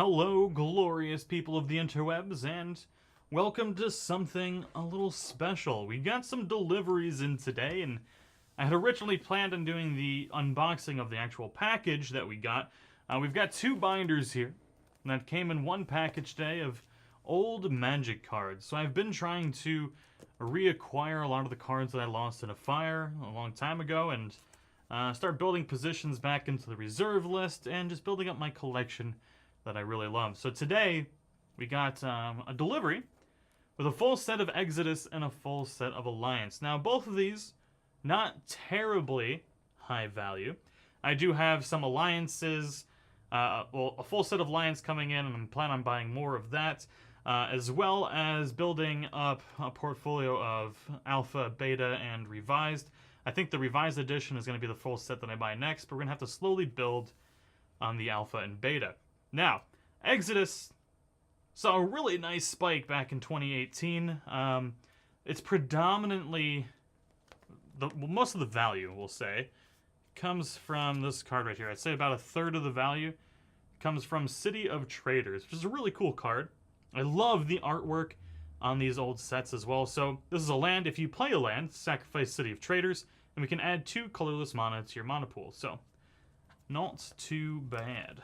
Hello, glorious people of the interwebs, and welcome to something a little special. We got some deliveries in today, and I had originally planned on doing the unboxing of the actual package that we got. We've got two binders here that came in one package today of old Magic cards. So I've been trying to reacquire a lot of the cards that I lost in a fire a long time ago, and start building positions back into the reserve list, and just building up my collection that I really love. So today, we got a delivery with a full set of Exodus and a full set of Alliance. Now, both of these, not terribly high value. I do have some Alliances, well, a full set of Alliance coming in, and I'm planning on buying more of that, as well as building up a portfolio of Alpha, Beta, and Revised. I think the Revised edition is going to be the full set that I buy next, but we're going to have to slowly build on the Alpha and Beta. Now, Exodus saw a really nice spike back in 2018. It's predominantly, most of the value, we'll say, comes from this card right here. I'd say about a third of the value comes from City of Traders, which is a really cool card. I love the artwork on these old sets as well. So this is a land. If you play a land, sacrifice City of Traders, and we can add 2 colorless mana to your mana pool. So, not too bad.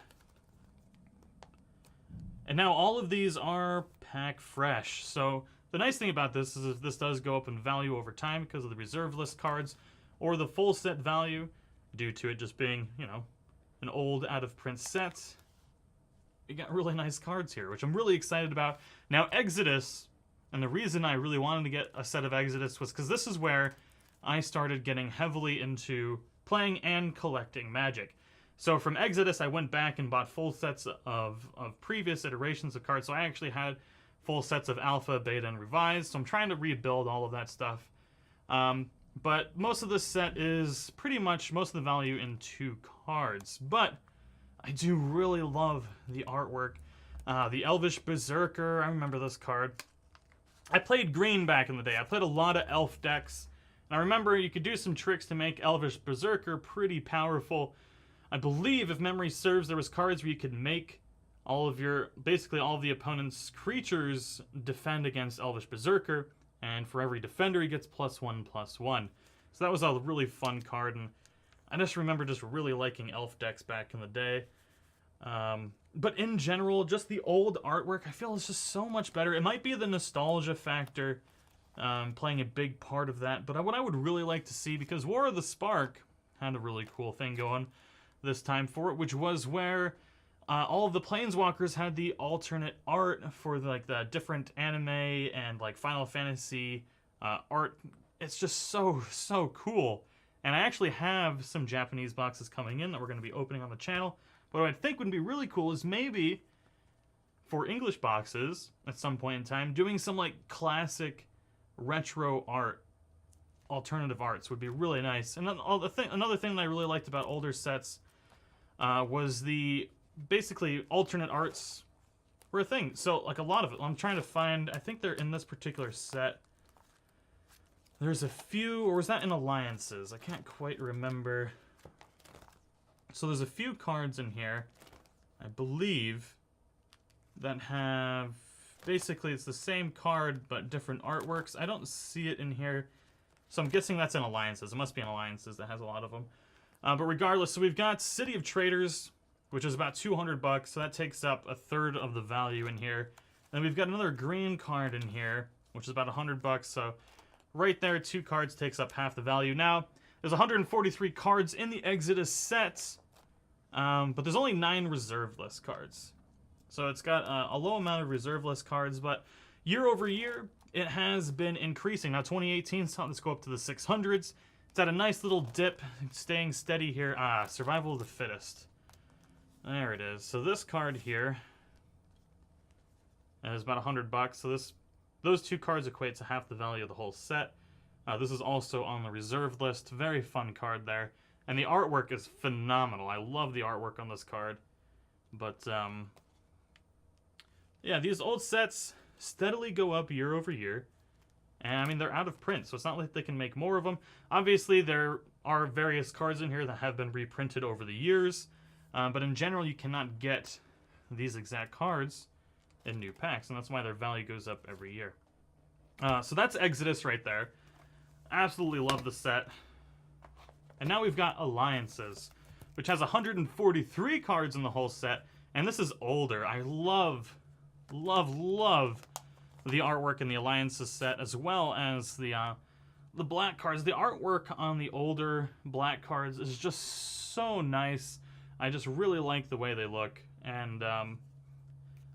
And now all of these are pack fresh. So the nice thing about this is if this does go up in value over time because of the reserve list cards, or the full set value due to it just being, you know, an old out of print set, you got really nice cards here, which I'm really excited about. Now Exodus, and the reason I really wanted to get a set of Exodus was because this is where I started getting heavily into playing and collecting Magic. So from Exodus, I went back and bought full sets of previous iterations of cards. So I actually had full sets of Alpha, Beta, and Revised. So I'm trying to rebuild all of that stuff. But most of this set is pretty much most of the value in 2 cards. But I do really love the artwork. The Elvish Berserker, I remember this card. I played green back in the day. I played a lot of elf decks. And I remember you could do some tricks to make Elvish Berserker pretty powerful. I believe, if memory serves, there was cards where you could make all of your, basically all of the opponent's creatures defend against Elvish Berserker, and for every defender he gets +1/+1. So that was a really fun card, and I just remember just really liking elf decks back in the day. But in general, just the old artwork, I feel is just so much better. It might be the nostalgia factor playing a big part of that, but what I would really like to see, because War of the Spark had a really cool thing going this time for it, which was where all of the Planeswalkers had the alternate art for the different anime and like Final Fantasy art. It's just so cool. And I actually have some Japanese boxes coming in that we're going to be opening on the channel. But what I think would be really cool is maybe for English boxes at some point in time, doing some like classic retro art, alternative arts would be really nice. And then another thing that I really liked about older sets was the basically alternate arts were a thing. So like a lot of it, I'm trying to find, I think they're in this particular set. There's a few, or was that in Alliances? I can't quite remember. So there's a few cards in here, I believe, that have, basically it's the same card but different artworks. I don't see it in here, so I'm guessing that's in Alliances. It must be in Alliances that has a lot of them. But regardless, so we've got City of Traders, which is about $200, so that takes up a third of the value in here. And we've got another green card in here, which is about $100, so right there, 2 cards takes up half the value. Now, there's 143 cards in the Exodus set, but there's only 9 reserve list cards. So it's got a low amount of reserve list cards, but year over year, it has been increasing. Now, 2018 saw this go up to the 600s. It's at a nice little dip, staying steady here. Survival of the Fittest. There it is. So this card here is about $100. So those 2 cards equate to half the value of the whole set. This is also on the reserve list. Very fun card there. And the artwork is phenomenal. I love the artwork on this card. But, yeah, these old sets steadily go up year over year. And, I mean, they're out of print, so it's not like they can make more of them. Obviously, there are various cards in here that have been reprinted over the years. But in general, you cannot get these exact cards in new packs, and that's why their value goes up every year. So that's Exodus right there. Absolutely love the set. And now we've got Alliances, which has 143 cards in the whole set, and this is older. I love the artwork in the Alliances set, as well as the black cards. The artwork on the older black cards is just so nice. I just really like the way they look, and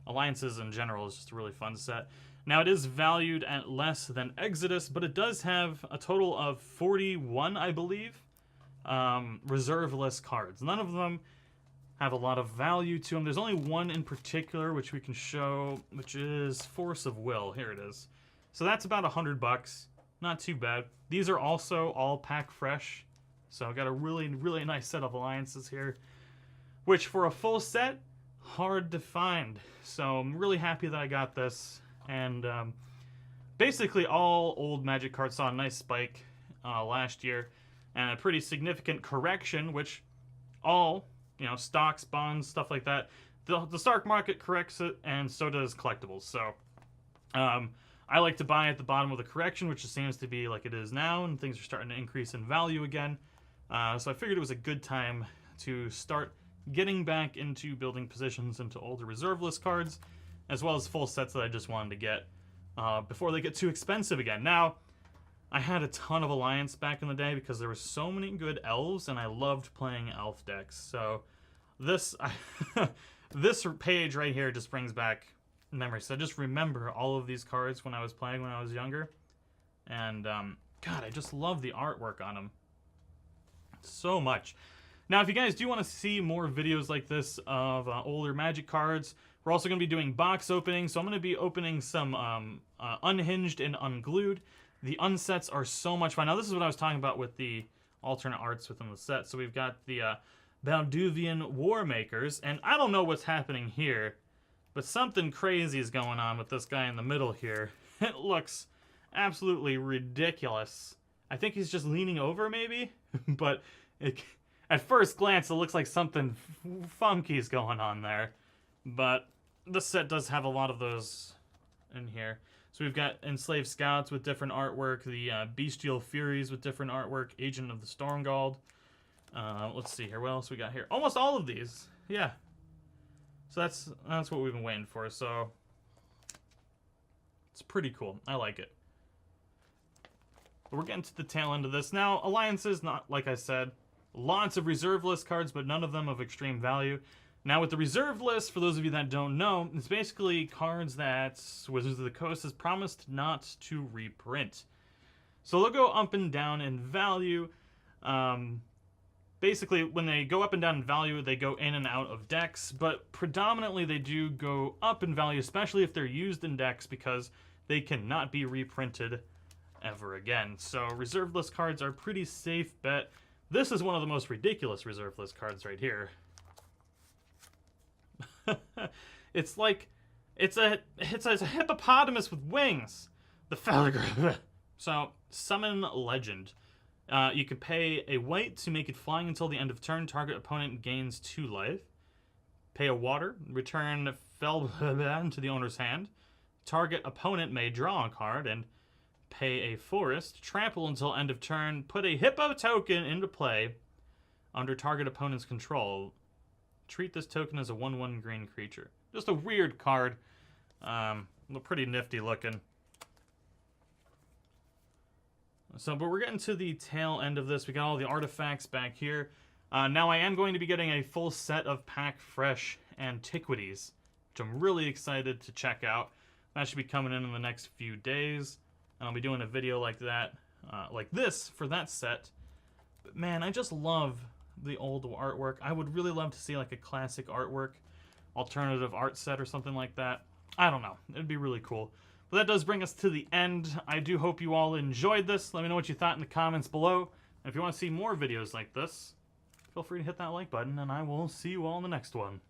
Alliances in general is just a really fun set. Now, it is valued at less than Exodus, but it does have a total of 41, I believe, reserve list cards. None of them have a lot of value to them. There's only one in particular, which we can show, which is Force of Will. Here it is. So that's about $100. Not too bad. These are also all pack fresh. So I've got a really nice set of Alliances here, which for a full set, hard to find. So I'm really happy that I got this. And basically all old Magic cards saw a nice spike last year, and a pretty significant correction, which all, you know, stocks, bonds, stuff like that, the stock market corrects it, and so does collectibles. So I like to buy at the bottom of the correction, which seems to be like it is now, and things are starting to increase in value again. So I figured it was a good time to start getting back into building positions into older reserve list cards, as well as full sets that I just wanted to get before they get too expensive again. Now, I had a ton of Alliance back in the day because there were so many good elves, and I loved playing elf decks. So this this page right here just brings back memories. So I just remember all of these cards when I was playing when I was younger. And, God, I just love the artwork on them so much. Now, if you guys do want to see more videos like this of older Magic cards, we're also going to be doing box openings. So I'm going to be opening some unhinged and unglued. The unsets are so much fun. Now, this is what I was talking about with the alternate arts within the set. So we've got the Balduvian War Makers, and I don't know what's happening here, but something crazy is going on with this guy in the middle here. It looks absolutely ridiculous. I think he's just leaning over, maybe? But at first glance, it looks like something funky is going on there. But this set does have a lot of those in here. So we've got Enslaved Scouts with different artwork, the Bestial Furies with different artwork, Agent of the Stormguard. Let's see here, what else we got here? Almost all of these, yeah. So that's what we've been waiting for, so it's pretty cool. I like it. But we're getting to the tail end of this. Now, Alliances, not like I said, lots of reserve list cards, but none of them of extreme value. Now, with the reserve list, for those of you that don't know, it's basically cards that Wizards of the Coast has promised not to reprint. So they'll go up and down in value. Basically, when they go up and down in value, they go in and out of decks, but predominantly they do go up in value, especially if they're used in decks, because they cannot be reprinted ever again. So reserve list cards are a pretty safe bet. This is one of the most ridiculous reserve list cards right here. It's like, it's a hippopotamus with wings. The Felger. So, Summon Legend. You can pay a white to make it flying until the end of turn. Target opponent gains 2 life. Pay a water. Return Felber to the owner's hand. Target opponent may draw a card. And pay a forest. Trample until end of turn. Put a hippo token into play under target opponent's control. Treat this token as a 1/1 green creature. Just a weird card. Pretty nifty looking. So, but we're getting to the tail end of this. We got all the artifacts back here. Now I am going to be getting a full set of Pack Fresh Antiquities, which I'm really excited to check out. That should be coming in the next few days. And I'll be doing a video like that, like this, for that set. But man, I just love the old artwork. I would really love to see like a classic artwork, alternative art set or something like that. I don't know. It'd be really cool. But that does bring us to the end. I do hope you all enjoyed this. Let me know what you thought in the comments below. And if you want to see more videos like this, feel free to hit that like button, and I will see you all in the next one.